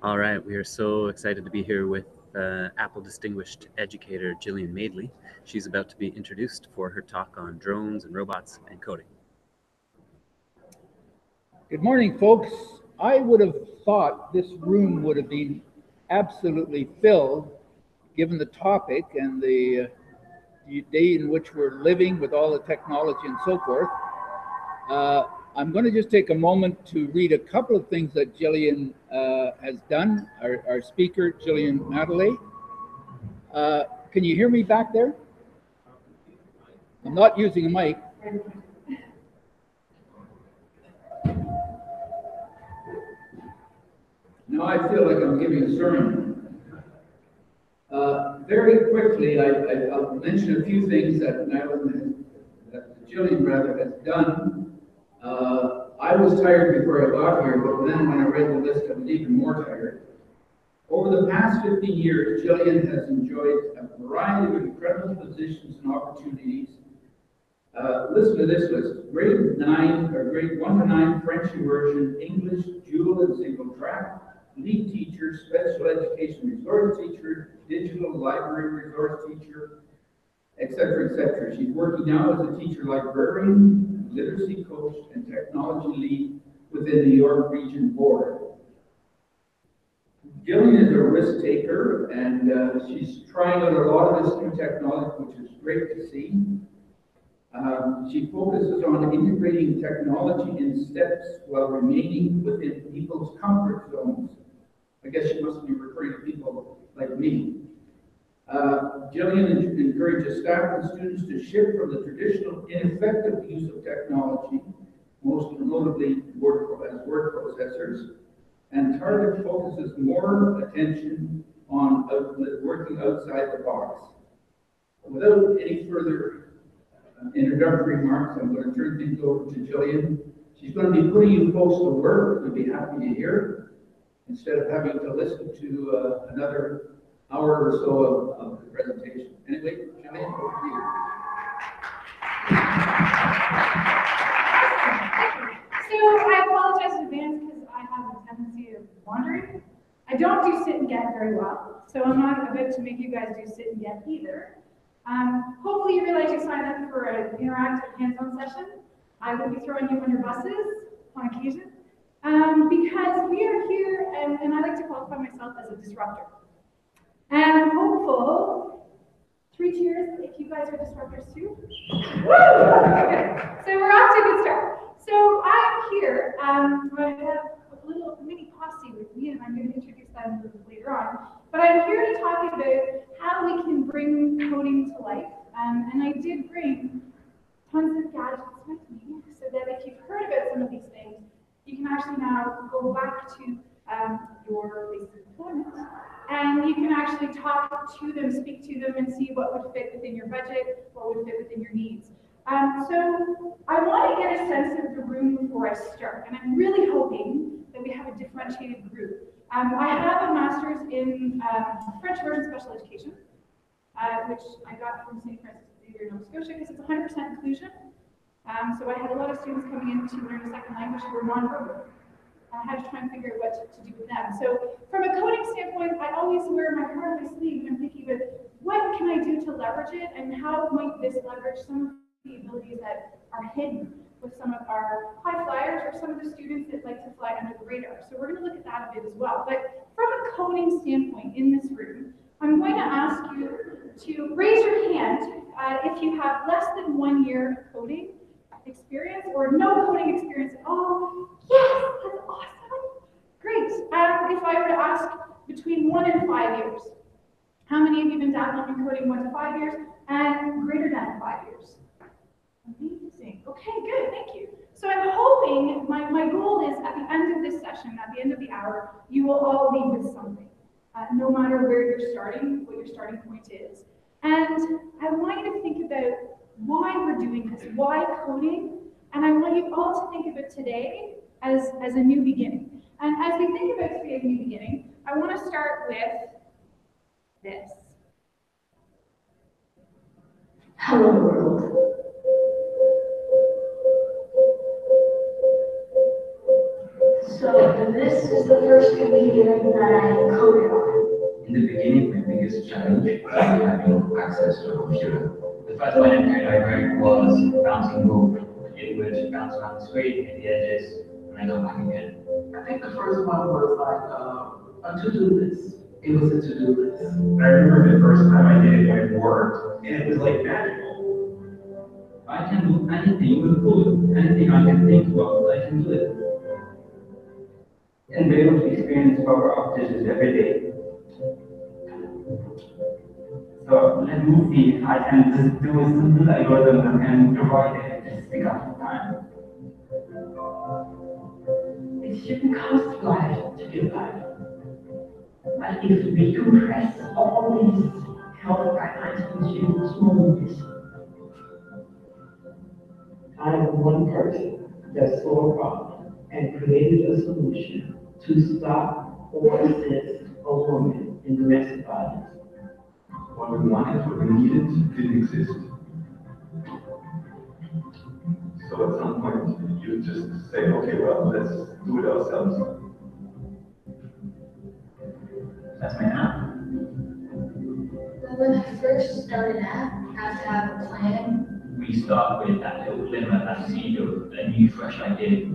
All right, we are so excited to be here with Apple Distinguished Educator Gillian Madeley. She's about to be introduced for her talk on drones and robots and coding. Good morning, folks. I would have thought this room would have been absolutely filled, given the topic and the day in which we're living with all the technology and so forth. I'm going to just take a moment to read a couple of things that Gillian has done, our speaker, Gillian Madeley. Can you hear me back there? I'm not using a mic. Now I feel like I'm giving a sermon. Very quickly, I'll mention a few things that Gillian has done. I was tired before I got here, but then when I read the list, I was even more tired. Over the past 15 years, Gillian has enjoyed a variety of incredible positions and opportunities. Listen to this list: grade 1 to 9 French immersion, English dual and single track, lead teacher, special education resource teacher, digital library resource teacher, etc., etc. She's working now as a teacher librarian, literacy coach, and technology lead within the York Region Board. Gillian is a risk taker, and she's trying out a lot of this new technology, which is great to see. She focuses on integrating technology in steps while remaining within people's comfort zones. I guess she must be referring to people like me. Gillian encourages staff and students to shift from the traditional ineffective use of technology, most notably word processors, and target focuses more attention on working outside the box. Without any further introductory remarks, I'm going to turn things over to Gillian. She's going to be putting you folks to work. We'll be happy to hear, instead of having to listen to another hour or so of the presentation. Anyway, Gillian, over to you. So I apologize in advance because I have a tendency of wandering. I don't do sit and get very well, so I'm not about to make you guys do sit and get either. Hopefully you realize you signed up for an interactive hands-on session. I will be throwing you under buses on occasion, because we are here, and I like to qualify myself as a disruptor. And I'm hopeful, 3 cheers if you guys are disruptors too. Woo! Okay, so we're off to a good start. So I'm here, I have a little mini posse with me, and I'm going to introduce them later on. But I'm here to talk about how we can bring coding to life. And I did bring tons of gadgets with me, so that if you've heard about some of these things, you can actually now go back to your place of employment, and you can actually talk to them, speak to them, and see what would fit within your budget, what would fit within your needs. So I want to get a sense of the room before I start, and I'm really hoping that we have a differentiated group. I have a master's in French immersion special education, which I got from St. Francis Xavier, Nova Scotia, because it's 100% inclusion. So I had a lot of students coming in to learn a second language who were non-verbal. I had to try and figure out what to do with them. So from a coding standpoint, I always wear my heart on my sleeve, and I'm thinking about what can I do to leverage it, and how might this leverage some of the abilities that are hidden with some of our high flyers or some of the students that like to fly under the radar. So we're going to look at that a bit as well. But from a coding standpoint in this room, I'm going to ask you to raise your hand if you have less than 1 year of coding experience or no coding experience at all. Yes, that's awesome. Great. If I were to ask between 1 and 5 years, how many of you have been dabbling in coding 1 to 5 years and greater than 5 years? Amazing. Okay, good. Thank you. So I'm hoping, my goal is at the end of this session, at the end of the hour, you will all leave with something, no matter where you're starting, what your starting point is. And I want you to think about why we're doing this, why coding, and I want you all to think of it today as a new beginning. And as we think about today as a new beginning, I want to start with this. Hello world. So this is the first computer that I coded on. In the beginning, my biggest challenge was having access to a computer. The first line of code I wrote was bouncing ball. It would bounce around the screen, hit the edges, and then come back again. I think the first one was like a to-do list. It was a to-do list. I remember the first time I did it when it worked, and it was like magical. I can do anything with code. Anything I can think about, I can do it. And be able to experience power outages every day. So let me see if I can just do a simple algorithm and provide electricity at time. It shouldn't cost life to do life. But if we compress all these health guidelines into small movies, I am one person that saw a problem and created a solution to stop or assist a woman in domestic violence. What we wanted, what we needed, didn't exist. So at some point, you just say, okay, well, let's do it ourselves. That's my app. Well, when I first started out, I had to have a plan. We start with that little glimmer, that seed of a new, fresh idea.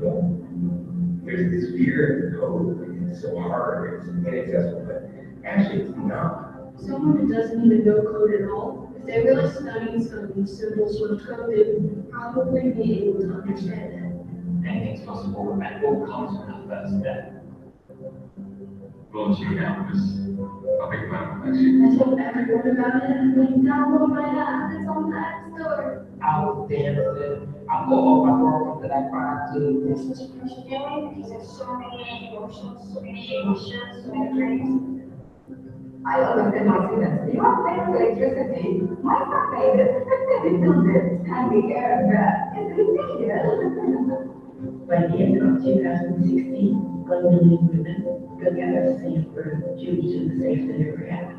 There's this fear of code. It's so hard, it's inaccessible, but actually it's not. Someone who doesn't even know code at all, if they really studied some simple source code, they would probably be able to understand it. Anything's possible, and it all comes from that first step. Launching out was a big plan, actually. I told everyone about it and they download my app, it's on the App Store. I'll dance it. I'll go all my programs that I find to. This is frustrating because there's so many emotions, so many dreams. I understand my students. You are paying for electricity. My son paid it. They built it. And we care of that. It's easier. By the end of 2016, 1 million women could get a safe birth due to the Safe Delivery Act.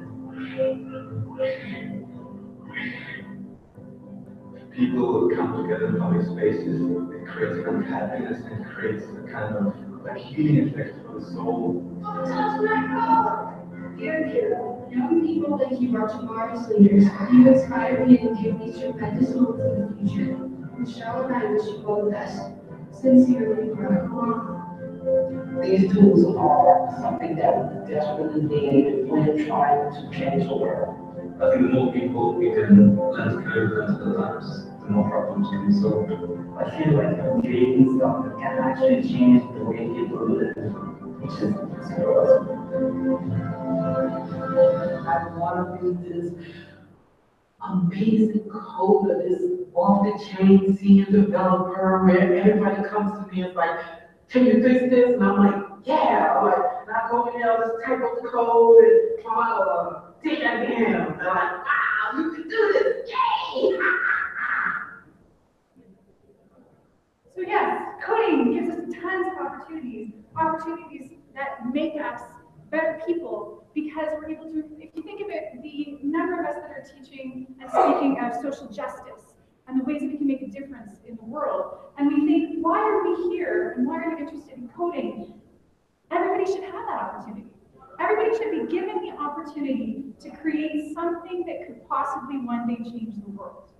People come together in public spaces, it creates a kind of happiness and it creates a kind of like healing effect for the soul. Touch my God! Dear Kira, young people like you are tomorrow's leaders. You inspire me and give me tremendous hope for the future. Michelle and I wish you all the best. Sincerely, Brother Juan. These tools are something that we desperately need when we're trying to change the world. I think the more people we can learn to code, learn to build apps, the more problems can be solved. I feel like I'm creating stuff that can actually change the way people live, which is so awesome. I want to be this amazing coder, this off-the-chain senior developer where everybody comes to me and is like, can you fix this? And I'm like, yeah. I'm like, and I go in there, I'll just type up the code and I'll dig at him. And I'm like, wow, you can do this, yay! So yes, coding gives us tons of opportunities that make us better people because we're able to, if you think of it, the number of us that are teaching and speaking of social justice and the ways that we can make a difference in the world, and we think, why are we here and why are you interested in coding? Everybody should have that opportunity. Everybody should be given the opportunity to create something that could possibly one day change the world.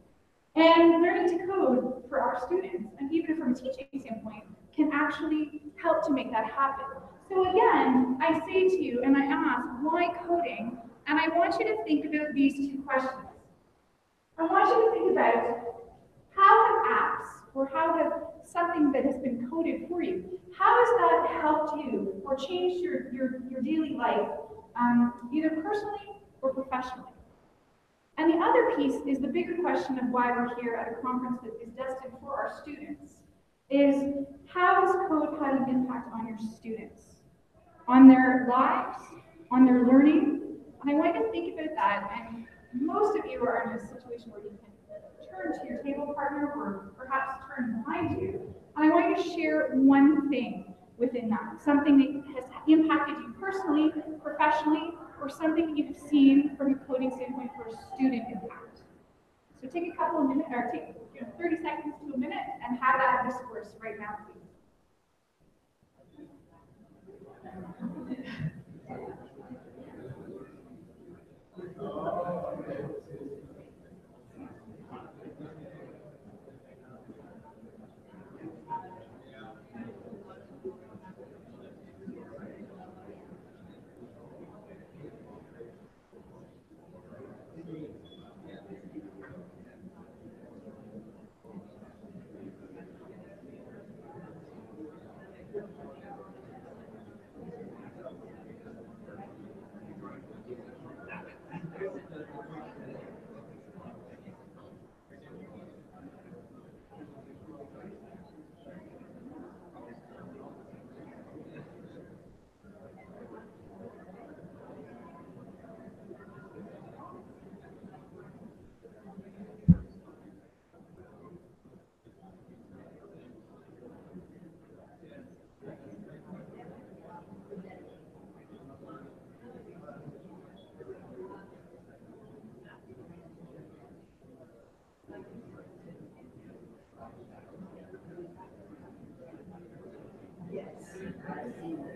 And learning to code for our students, and even from a teaching standpoint, can actually help to make that happen. So again, I say to you, and I ask, why coding? And I want you to think about these two questions. I want you to think about how have apps, or how have something that has been coded for you, how has that helped you or changed your daily life, either personally or professionally? And the other piece is the bigger question of why we're here at a conference that is destined for our students, is how has code had an impact on your students, on their lives, on their learning? And I want you to think about that, and most of you are in a situation where you can turn to your table partner or perhaps turn behind you, and I want you to share one thing within that, something that has impacted you personally, professionally, or something that you have seen from a coding standpoint for a student impact. So take a couple of minutes, or take 30 seconds to a minute and have that discourse right now, please.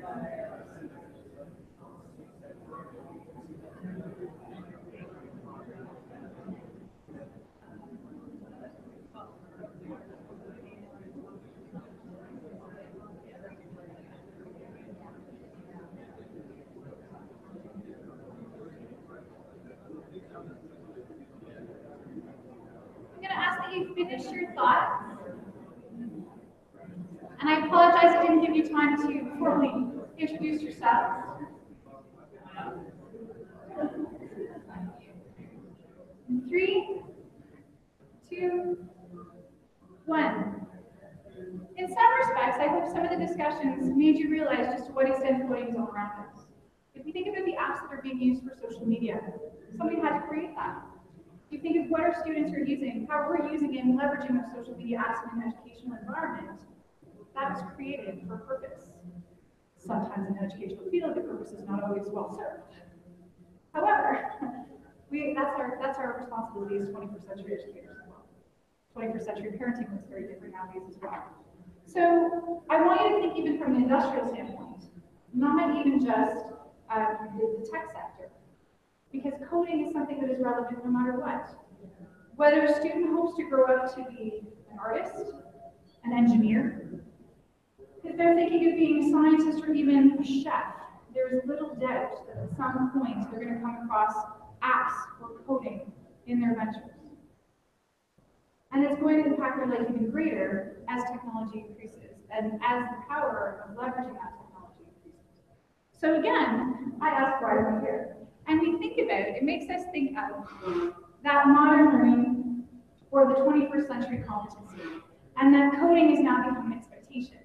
I'm going to ask that you finish your thoughts. And I apologize I didn't give you time to formally introduce yourselves. 3, 2, 1. In some respects, I hope some of the discussions made you realize just to what extent coding is all around us. If we think about the apps that are being used for social media, somebody had to create that. If you think of what our students are using, how we're using and leveraging our social media apps in an educational environment, that was created for a purpose. Sometimes in an educational field, the purpose is not always well served. However, that's our responsibility as 21st century educators as well. 21st century parenting looks very different nowadays as well. So I want you to think even from an industrial standpoint, not even just the tech sector, because coding is something that is relevant no matter what. Whether a student hopes to grow up to be an artist, an engineer, if they're thinking of being a scientist or even a chef, there is little doubt that at some point they're going to come across apps or coding in their ventures. And it's going to impact their life even greater as technology increases and as the power of leveraging that technology increases. So again, I ask why we're here. And we think about it, it makes us think of that modern learning or the 21st century competency, and that coding is now becoming an expectation.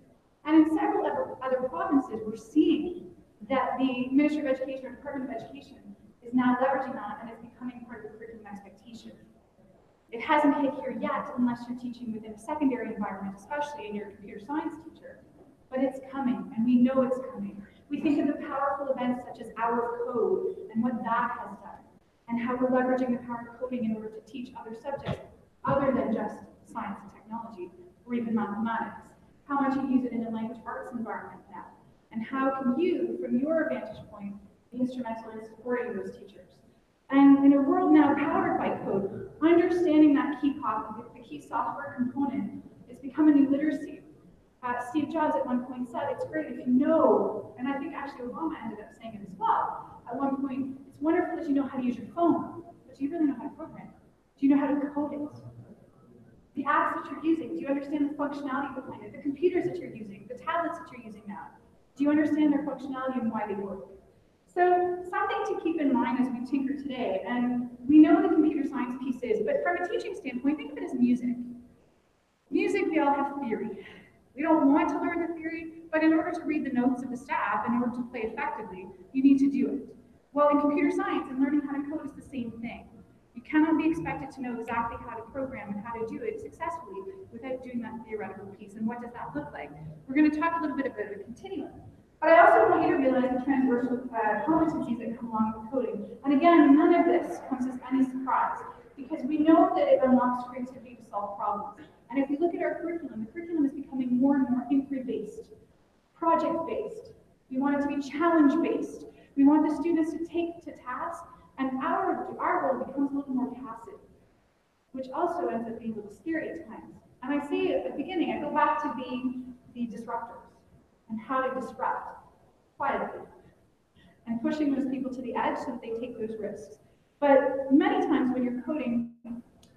And in several other provinces, we're seeing that the Ministry of Education or Department of Education is now leveraging that and it's becoming part of the curriculum expectation. It hasn't hit here yet unless you're teaching within a secondary environment, especially in your computer science teacher. But it's coming, and we know it's coming. We think of the powerful events such as Hour of Code and what that has done, and how we're leveraging the power of coding in order to teach other subjects other than just science and technology, or even mathematics. How much you use it in a language arts environment now, and how can you, from your vantage point, be instrumental in supporting those teachers. And in a world now powered by code, understanding that the key software component is becoming a new literacy. Steve Jobs at one point said, it's great if you know, and I think actually Obama ended up saying it as well, at one point, it's wonderful that you know how to use your phone, but do you really know how to program it? Do you know how to code it? The apps that you're using, do you understand the functionality behind it? The computers that you're using, the tablets that you're using now, do you understand their functionality and why they work? So something to keep in mind as we tinker today, and we know the computer science piece is, but from a teaching standpoint, think of it as music. Music, we all have theory. We don't want to learn the theory, but in order to read the notes of the staff, in order to play effectively, you need to do it. Well, in computer science and learning how to code is the same thing. You cannot be expected to know exactly how to program and how to do it successfully without doing that theoretical piece. And what does that look like? We're going to talk a little bit about a continuum. But I also want you to realize the transversal competencies that come along with coding. And again, none of this comes as any surprise, because we know that it unlocks creativity to solve problems. And if we look at our curriculum, the curriculum is becoming more and more inquiry-based, project-based. We want it to be challenge-based. We want the students to take to task, and our role becomes a little more passive, which also ends up being a little scary at times. And I say at the beginning, I go back to being the disruptors and how to disrupt quietly and pushing those people to the edge so that they take those risks. But many times when you're coding,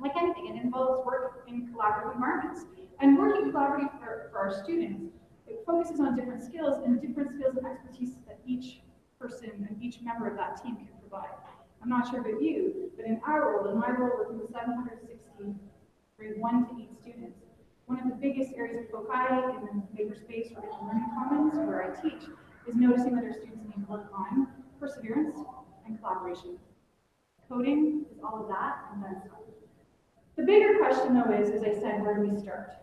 like anything, it involves work in collaborative environments. And working collaboratively for our students, it focuses on different skills and expertise that each person and each member of that team can provide. I'm not sure about you, but in our role, in my role working with 760 grade 1 to 8 students, one of the biggest areas of foci in the makerspace or in the learning commons where I teach is noticing that our students need work on perseverance and collaboration. Coding is all of that and then some. The bigger question though is, as I said, where do we start?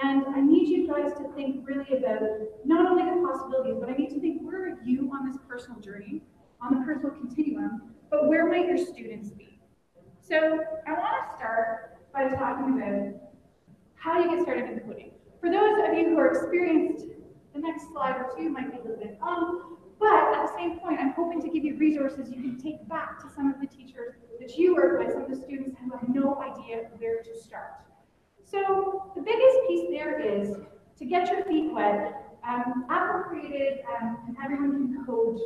And I need you guys to think really about not only the possibilities, but I need to think, where are you on this personal journey, on the personal continuum, but where might your students be? So I want to start by talking about how you get started in coding. For those of you who are experienced the next slide or two might be a little bit but at the same point, I'm hoping to give you resources you can take back to some of the teachers that you work with, some of the students who have no idea where to start. So the biggest piece there is to get your feet wet. Apple created and everyone can code,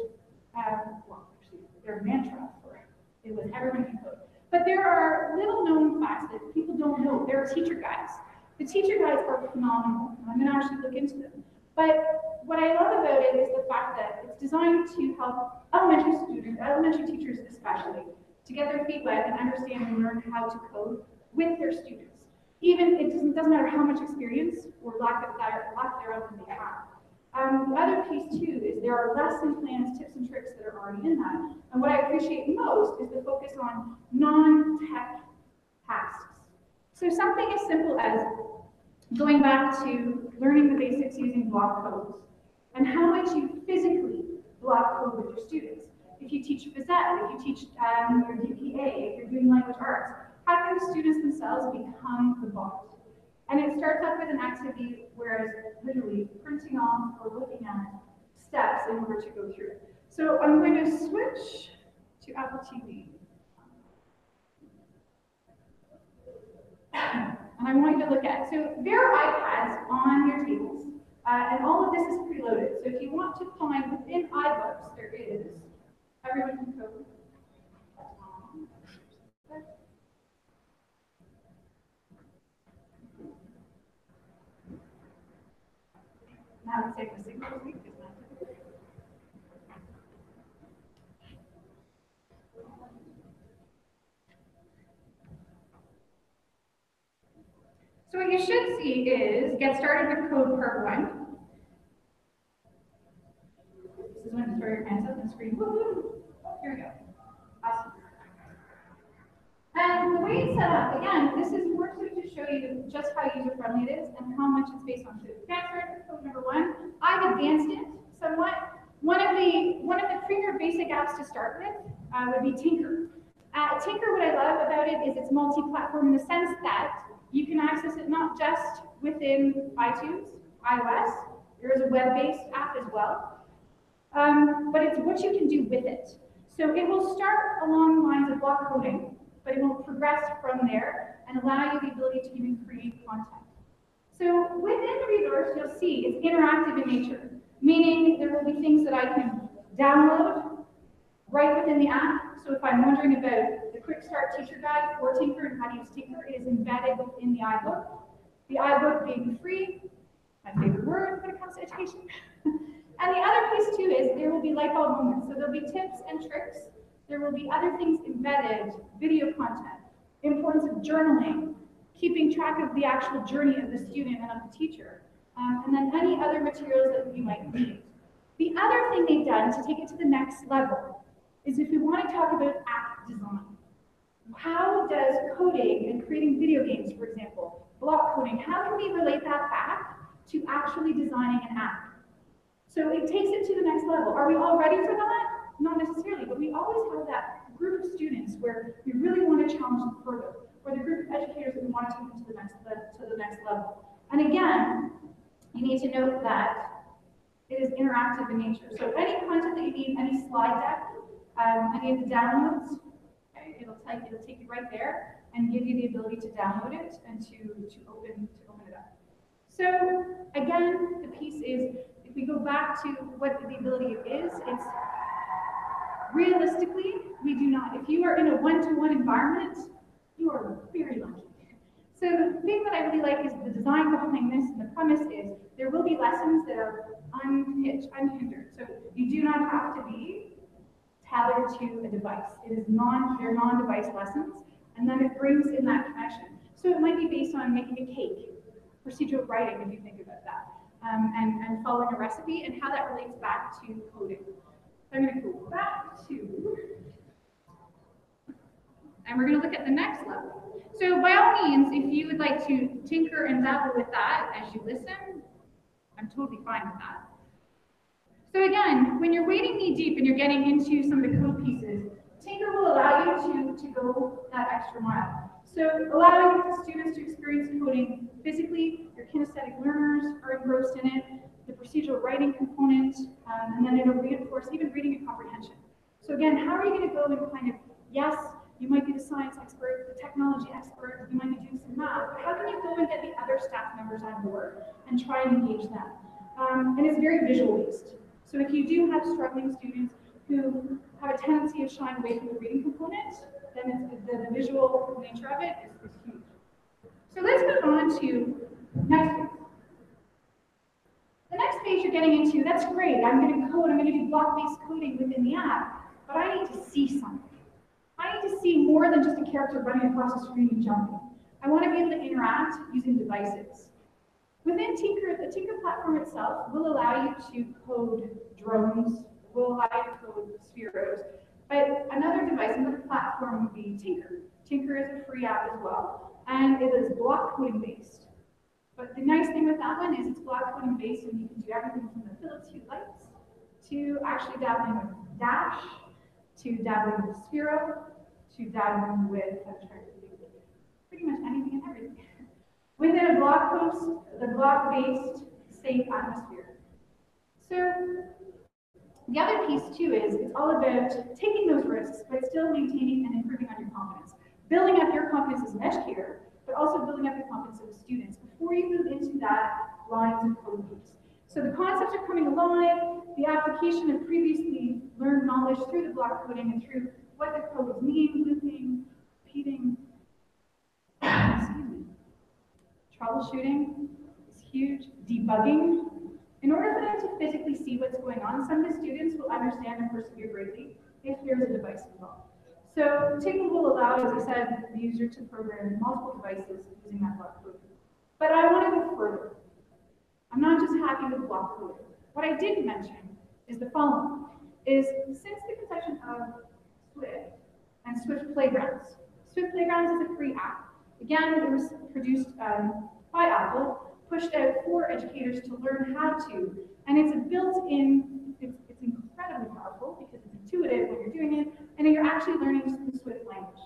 well, actually, their mantra for it was everyone can code. But there are little known facts that people don't know. There are teacher guides. The teacher guides are phenomenal. I'm going to actually look into them. But what I love about it is the fact that it's designed to help elementary students, elementary teachers especially, to get their feet wet and understand and learn how to code with their students. Even it doesn't matter how much experience or lack thereof that they have. The other piece too is there are lesson plans, tips and tricks that are already in that. And what I appreciate most is the focus on non-tech tasks. So something as simple as going back to learning the basics using block codes and how much you physically block code with your students. If you teach phys ed, if you teach your DPA, if you're doing language arts, how can the students themselves become the bot? And it starts off with an activity, whereas literally printing off or looking at steps in order to go through it. So I'm going to switch to Apple TV. And I want you to look at, so there are iPads on your tables, and all of this is preloaded. So if you want to find within iBooks, there is, everyone can code. Now it's safe to signal week is not typical. So what you should see is get started with code part 1. This is when you throw your hands up and scream, woo-hoo. Here we go. Awesome. And the way it's set up, again, this is more to show you just how user-friendly it is and how much it's based on. So get started with code number 1. I've advanced it somewhat. One of the premier basic apps to start with would be Tinker. Tinker, what I love about it is it's multi-platform in the sense that you can access it not just within iTunes, iOS. There is a web-based app as well, but it's what you can do with it. So it will start along the lines of block coding, but it will progress from there and allow you the ability to even create content. So within the resource, you'll see it's interactive in nature, meaning there will be things that I can download right within the app. So if I'm wondering about the Quick Start Teacher Guide for Tinker and how to use Tinker, it is embedded within the iBook. The iBook being free, my favorite word when it comes to education. And the other piece too is there will be light bulb moments. So there'll be tips and tricks. There will be other things embedded, video content, importance of journaling, keeping track of the actual journey of the student and of the teacher, and then any other materials that you might need. The other thing they've done to take it to the next level is if we want to talk about app design. How does coding and creating video games, for example, block coding, how can we relate that back to actually designing an app? So it takes it to the next level. Are we all ready for that? Not necessarily, but we always have that group of students where we really want to challenge them further, or the group of educators that we want to take them to the next level. And again, you need to note that it is interactive in nature. So any content that you need, any slide deck, any of the downloads, okay, it'll take you right there and give you the ability to download it and to open it up. So again, the piece is, if we go back to what the ability is, it's realistically, we do not. If you are in a one-to-one environment, you are very lucky. So the thing that I really like is the design behind this, and the premise is there will be lessons that are unhindered. So you do not have to be tethered to a device. They're non-device lessons, and then it brings in that connection. So it might be based on making a cake, procedural writing, if you think about that, and following a recipe, and how that relates back to coding. So I'm going to go back to, and we're going to look at the next level. So by all means, if you would like to tinker and dabble with that as you listen, I'm totally fine with that. So again, when you're wading knee deep and you're getting into some of the code pieces, Tinker will allow you to go that extra mile. So allowing students to experience coding physically, your kinesthetic learners are engrossed in it. the procedural writing component, and then it'll reinforce even reading and comprehension. So again, how are you going to go and kind of, yes, you might be the science expert, the technology expert, you might be doing some math, but how can you go and get the other staff members on board and try and engage them? And it's very visual based. So if you do have struggling students who have a tendency of shying away from the reading component, then the visual nature of it is huge. So let's move on to next page. The next page you're getting into, that's great. I'm going to code, I'm going to do block-based coding within the app, but I need to see something. I need to see more than just a character running across the screen and jumping. I want to be able to interact using devices. Within Tinker, the Tinker platform itself will allow you to code drones, will allow you to code spheros, but another device, another platform would be Tinker. Tinker is a free app as well, and it is block coding based. But the nice thing with that one is it's block coding based, and you can do everything from the Philips Hue lights to actually dabbling with Dash, to dabbling with Sphero, to dabbling with, I'm trying to think, pretty much anything and everything. Within a block post, the block-based safe atmosphere. So the other piece too is it's all about taking those risks, but still maintaining and improving on your confidence. Building up your confidence as an educator, but also building up the confidence of the students before you move into that lines of code piece. So the concepts are coming alive, the application of previously learned knowledge through the block coding and through what the codes mean, looping, repeating, troubleshooting is huge, debugging. In order for them to physically see what's going on, some of the students will understand and persevere greatly if there's a device involved. So Tinker will allow, as I said, the user to program multiple devices using that block code. But I want to go further. I'm not just happy with block code. What I did mention is the following, is since the conception of Swift and Swift Playgrounds. Swift Playgrounds is a free app. Again, it was produced by Apple, pushed out for educators to learn how to, and it's a built-in, it's incredibly powerful because it's intuitive when you're doing it, and you're actually learning the Swift language.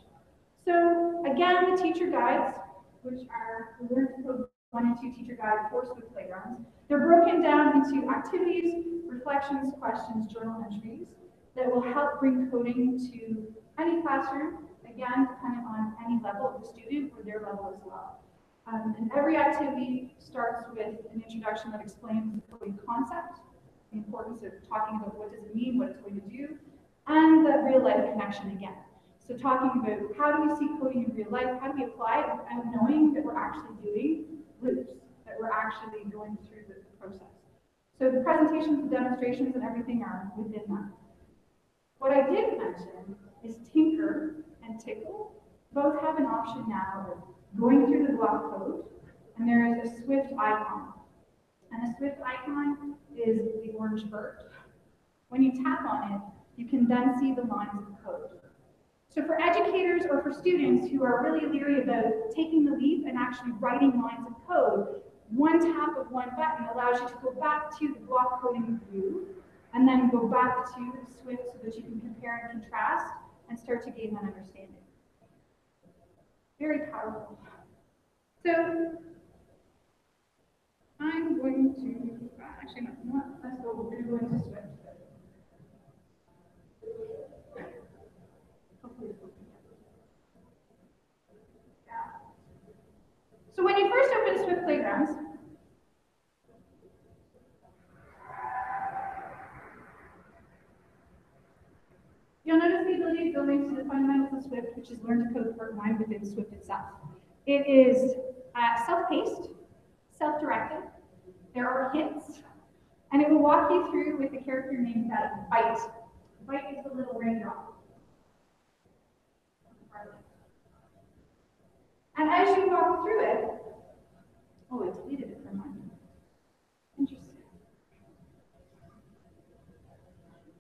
So again, the teacher guides, which are the Learn to Code 1 and 2 teacher guide for Swift Playgrounds, they're broken down into activities, reflections, questions, journal entries that will help bring coding to any classroom, again, depending on any level of the student or their level as well. And every activity starts with an introduction that explains the coding concept, the importance of talking about what does it mean, what it's going to do, and the real life connection again. So talking about how do we see coding in real life, how do we apply it without knowing that we're actually doing loops, that we're actually going through the process. So the presentations, the demonstrations, and everything are within that. What I did mention is Tinker and Tickle both have an option now of going through the block code, and there is a Swift icon. And a Swift icon is the orange bird. When you tap on it, you can then see the lines of code. So for educators or for students who are really leery about taking the leap and actually writing lines of code, one tap of one button allows you to go back to the block coding view and then go back to Swift so that you can compare and contrast and start to gain that understanding. Very powerful. So I'm going to, actually no, let's go, we're going to go into Swift. So when you first open Swift Playgrounds, you'll notice the ability to go into the fundamentals of Swift, which is Learn to Code Part 1 within Swift itself. It is self-paced, self-directed, there are hints, and it will walk you through with a character named Bite. Bite is the little raindrop. And as you walk through it, oh, it deleted it from mine. Interesting.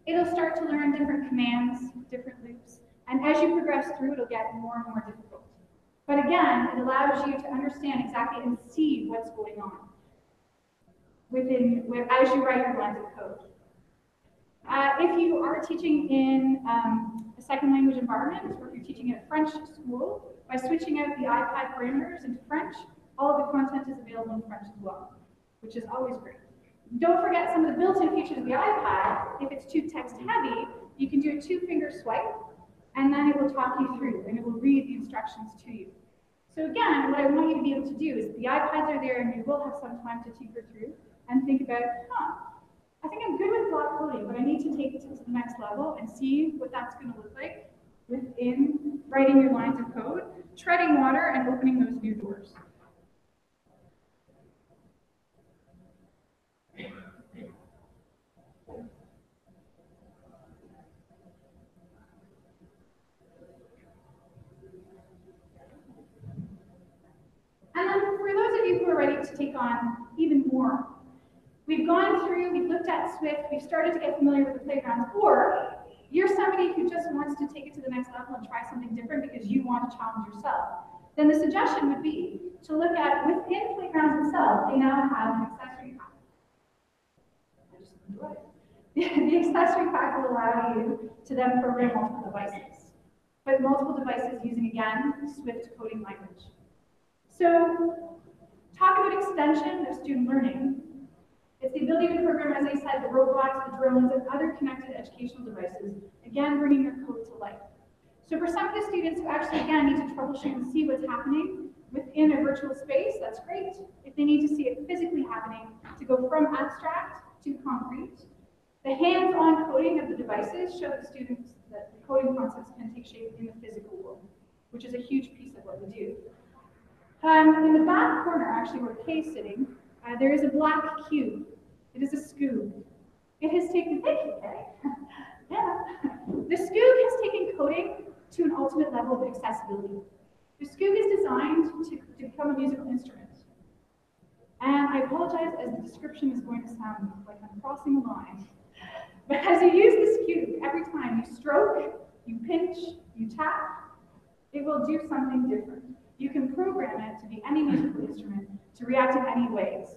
It'll start to learn different commands, different loops, and as you progress through, it'll get more and more difficult. But again, it allows you to understand exactly and see what's going on as you write your lines of code. If you are teaching in a second language environment, or if you're teaching in a French school, by switching out the iPad parameters into French, all of the content is available in French as well, which is always great. Don't forget some of the built-in features of the iPad. If it's too text-heavy, you can do a 2-finger swipe, and then it will talk you through, and it will read the instructions to you. So again, what I want you to be able to do is the iPads are there, and you will have some time to tinker through and think about, I think I'm good with block coding, but I need to take it to the next level and see what that's going to look like within writing your lines of code, treading water, and opening those new doors. And then for those of you who are ready to take on even more, we've gone through, we've looked at Swift, we've started to get familiar with the playgrounds, or you're somebody who just wants to take it to the next level and try something different because you want to challenge yourself. Then the suggestion would be to look at within playgrounds itself, they now have an accessory pack. I just enjoy it. The accessory pack will allow you to then program multiple devices, but multiple devices using, again, Swift coding language. So, talk about extension of student learning. It's the ability to program, as I said, the robots, the drones, and other connected educational devices, again, bringing your code to life. So for some of the students who actually, again, need to troubleshoot and see what's happening within a virtual space, that's great. If they need to see it physically happening, to go from abstract to concrete, the hands-on coding of the devices show the students that the coding concepts can take shape in the physical world, which is a huge piece of what we do. In the back corner, actually, where Kay is sitting, there is a black cube. It is a scoob. It has taken, thank you, Kay. Yeah. The scoob has taken coding to an ultimate level of accessibility. The scoob is designed to become a musical instrument. And I apologize as the description is going to sound like I'm crossing a line. But as you use this cube, every time you stroke, you pinch, you tap, it will do something different. You can program it to be any musical instrument, to react in any ways.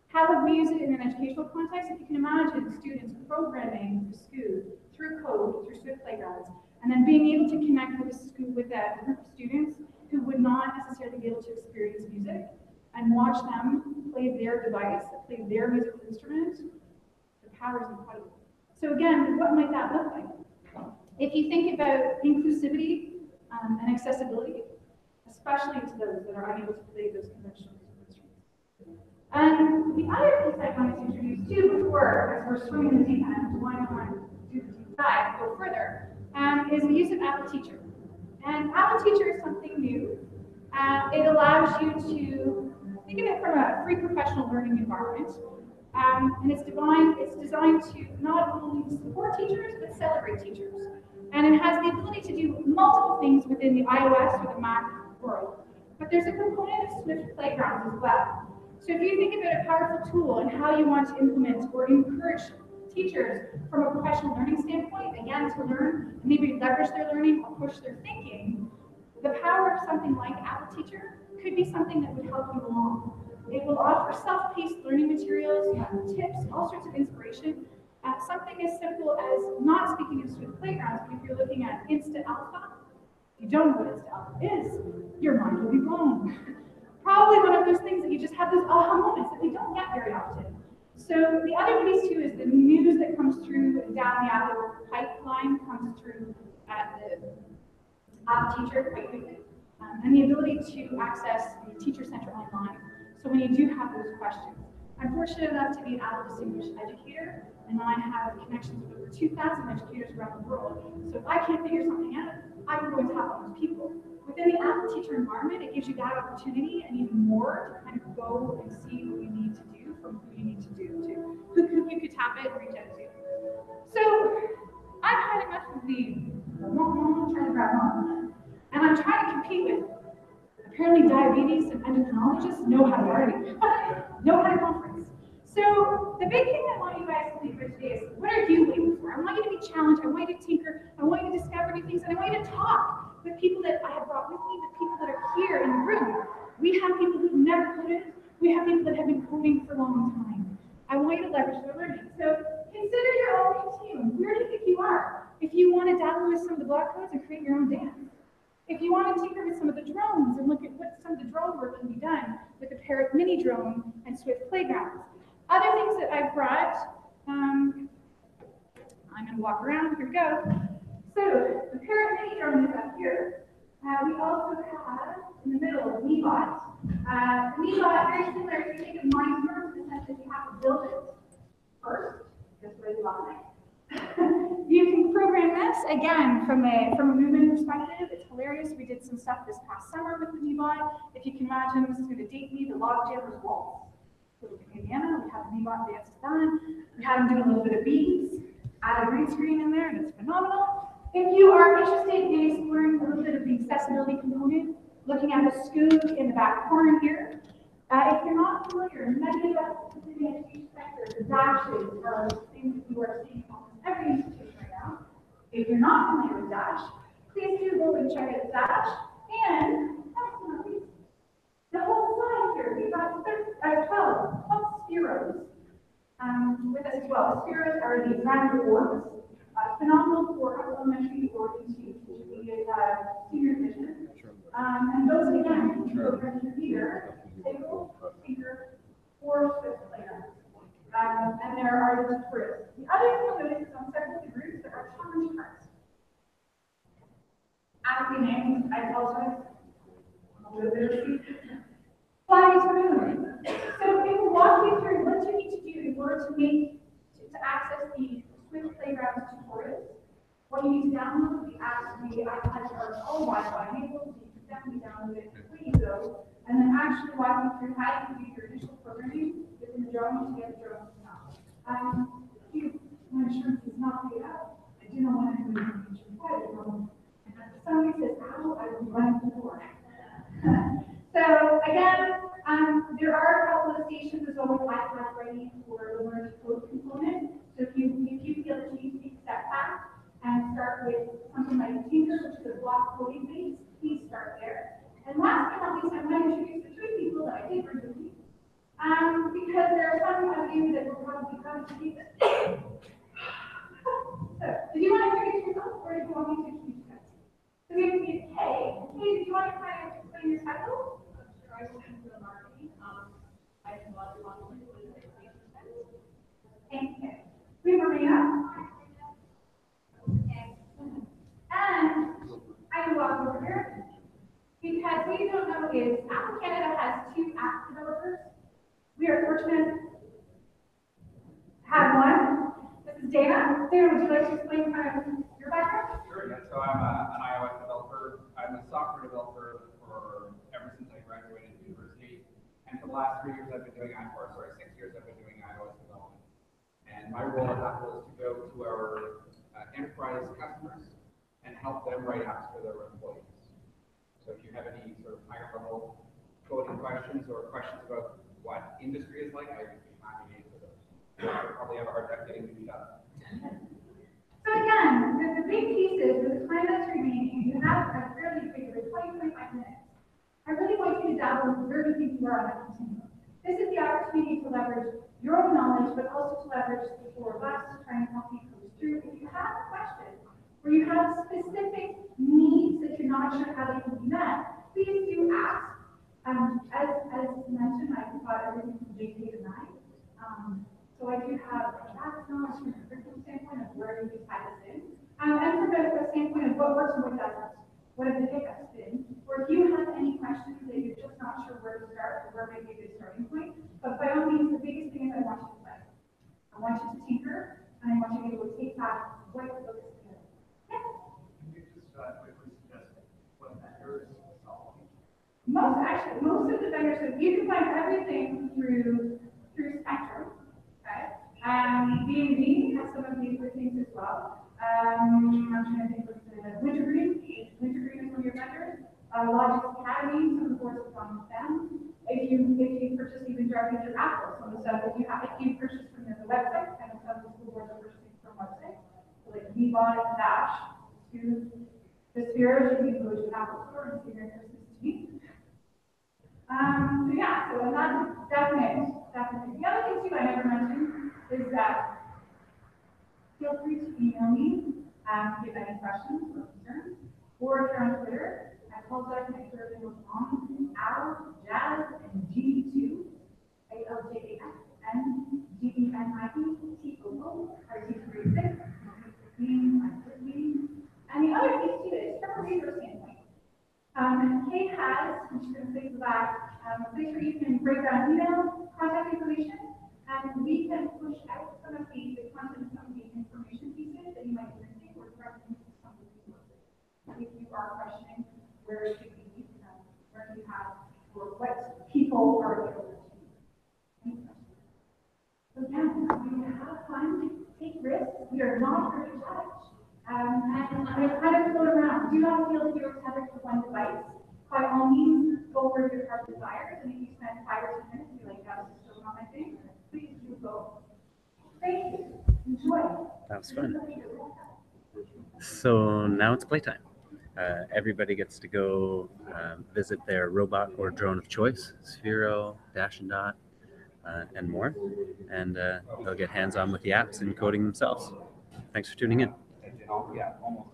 How would we use it in an educational context? If you can imagine students programming the Scoob through code, through Swift Playgrounds, and then being able to connect with a group of students who would not necessarily be able to experience music, and watch them play their device, play their musical instrument, the power is incredible. So again, what might that look like? If you think about inclusivity and accessibility, especially to those that are unable to play those conventional instruments. And the other piece I wanted to introduce too before, as we're swimming in the deep end, why not do the deep dive, go further, is the use of Apple Teacher. And Apple Teacher is something new. It allows you to think of it from a free professional learning environment. And it's designed to not only support teachers, but celebrate teachers. And it has the ability to do multiple things within the iOS or the Mac world. But there's a component of Swift Playgrounds as well. So if you think of it a powerful tool and how you want to implement or encourage teachers from a professional learning standpoint, again, to learn, maybe leverage their learning or push their thinking, the power of something like Apple Teacher could be something that would help you along. It will offer self-paced learning materials, tips, all sorts of inspiration. Something as simple as, not speaking of Swift Playgrounds, but if you're looking at Insta Alpha, if you don't know what Insta Alpha is, your mind will be blown. Probably one of those things that you just have those aha moments that we don't get very often. So the other piece too is the news that comes through down the Apple pipeline comes through the Apple Teacher quite quickly, and the ability to access the Teacher Center online. So when you do have those questions, I'm fortunate enough to be an Apple Distinguished Educator, and I have connections with over 2,000 educators around the world. So if I can't figure something out, I'm going to tap on those people. Within the Apple Teacher environment, it gives you that opportunity and even more to kind of go and see what you need to do from who you need to do to who you could tap it and reach out to. So I've had enough of the trying to grab on, and I'm trying to compete with apparently diabetes and endocrinologists know how to already know how to conference. So the big thing I want you guys to think about today is, what are you waiting for? I want you to be challenged, I want you to tinker, I want you to discover new things, and I want you to talk with people that I have brought with me, with people that are here in the room. We have people who've never coded, we have people that have been coding for a long time. I want you to leverage their learning. So consider your own continuum. Where do you think you are? If you want to dabble with some of the block codes and create your own dance. If you want to tinker with some of the drones and look at what some of the drone work can be done with a pair of mini drone and Swift Playgrounds. Other things that I've brought, I'm going to walk around, here we go. So the parent mini drone is up here. We also have, in the middle, a MeBot. MeBot, very similar, if you think of Mindstorm, in the sense that you have to build it first, just really long. You can program this, again, from a movement perspective. It's hilarious. We did some stuff this past summer with the MeBot. If you can imagine, this is going to date me, the log jammers waltz. Little Indiana, we had the MeBot dance done. We had them do a little bit of beats, add a green screen in there, and it's phenomenal. If you are interested in exploring a little bit of the accessibility component, looking at the Scoob in the back corner here, if you're not familiar, many of us in the education sector, the dashes are things that you are seeing almost every institution right now. If you're not familiar with Dash, please do go and check out Dash. And last but not least, the whole slide here, we've got 12 Spiros with us as well. Spiros are the round orbs, phenomenal for elementary or intermediate senior vision. And those again, children here, single, finger, or Swiss player. And there are the tutorials. The other thing you'll notice is on several of the groups there are challenge cards. Aptly named, I apologize. I'm a little bit Fly to moon. So we will walk you through what you need to do in order to access the Swiss Playground tutorials. What you need to download, the iPads are all Wi-Fi enabled, so you can definitely download it before you go, and then actually walk you through how you can do your initial programming within the drone to get the drone to stop. My insurance is not paid out. I do not want to do it. Somebody says, ow, I will run the door. So again, there are a couple of stations as always iPads ready for the learn to code component. So if you feel that you need to take a step back and start with something like Tinker, which is a block coding base, please start there. And last but not least, I want to introduce the three people that I did bring with me. Because there are some of you that will probably come to see this. So, did you want to introduce yourself, or did you want me to introduce you guys? So we have to be Kay. Kay, did you want to kind of explain your title? Sure, I will into the marketing. I can log you on with Thank you. We have Maria. And I can walk over here. Because what you don't know is Apple Canada has 2 app developers. We are fortunate to have one. This is Dana. Dana, would you like to explain kind of your background? Sure, yeah. So I'm an iOS developer. I'm a software developer ever since I graduated university. And for the last 3 years I've been doing 6 years I've been doing iOS development. And my role at Apple is to go to our enterprise customers and help them write apps for their employees. So if you have any sort of higher level coding questions or questions about what industry is like, I would be happy to answer those. I probably have a hard time getting to meet up. So again, the big piece is with the time that's remaining, you have a fairly big, 20-25 minutes. I really want you to dabble in where you think you are on that continuum. This is the opportunity to leverage your own knowledge, but also to leverage the 4 of us to try and help you coach through. If you have a question, where you have specific needs that you're not sure how they can be met, please do ask. As mentioned, I taught everything from JK to 9. So I do have a vast knowledge from a curriculum standpoint of where you can tie this in. And from a standpoint of what works and what doesn't. What have the hiccups been? Or if you have any questions that you're just not sure where to start or where may be a good starting point. But by all means, the biggest thing is I want you to play. I want you to tinker, and I want you to be able to take that right to the list together. Yes? Can you just quickly suggest what vendors solve? Most of the vendors, so you can find everything through Spectrum. Okay. B&B has some of these things as well. I'm trying to think of the Wintergreen. Wintergreen is one of your vendors. Logic Academy, some of the boards have gone with them. If you purchase even directly through Apple, some of the stuff if you purchase from the website, and some of the school boards are purchasing from websites. So like MeBot and Dash to the Sphere, you can go to the Apple Store and say Merry Christmas to me. So yeah, so that's definite. The other thing too I never mentioned is that feel free to email me if you have any questions or concerns, or if you're on Twitter. I apologize, my Twitter name was wrong. Al, Jazz, and G2, ALJASN. email contact information, and we can push out some of the content, some of the information pieces that you might be missing, or direct them to some of the resources. If you are questioning where it should be, where you have, or what people are available to you. So yeah, we have fun, take risks. We are not here to judge. And I kind of float around. Do not feel that you're tethered to one device. By all means, go where your heart desires. And if you spend 5 or 10 minutes, you're like, that was still not my thing, please do go. Thank you. Enjoy. That was fun. So now it's playtime. Everybody gets to go visit their robot or drone of choice, Sphero, Dash and Dot, and more. And they'll get hands-on with the apps and coding themselves. Thanks for tuning in. Yeah, almost.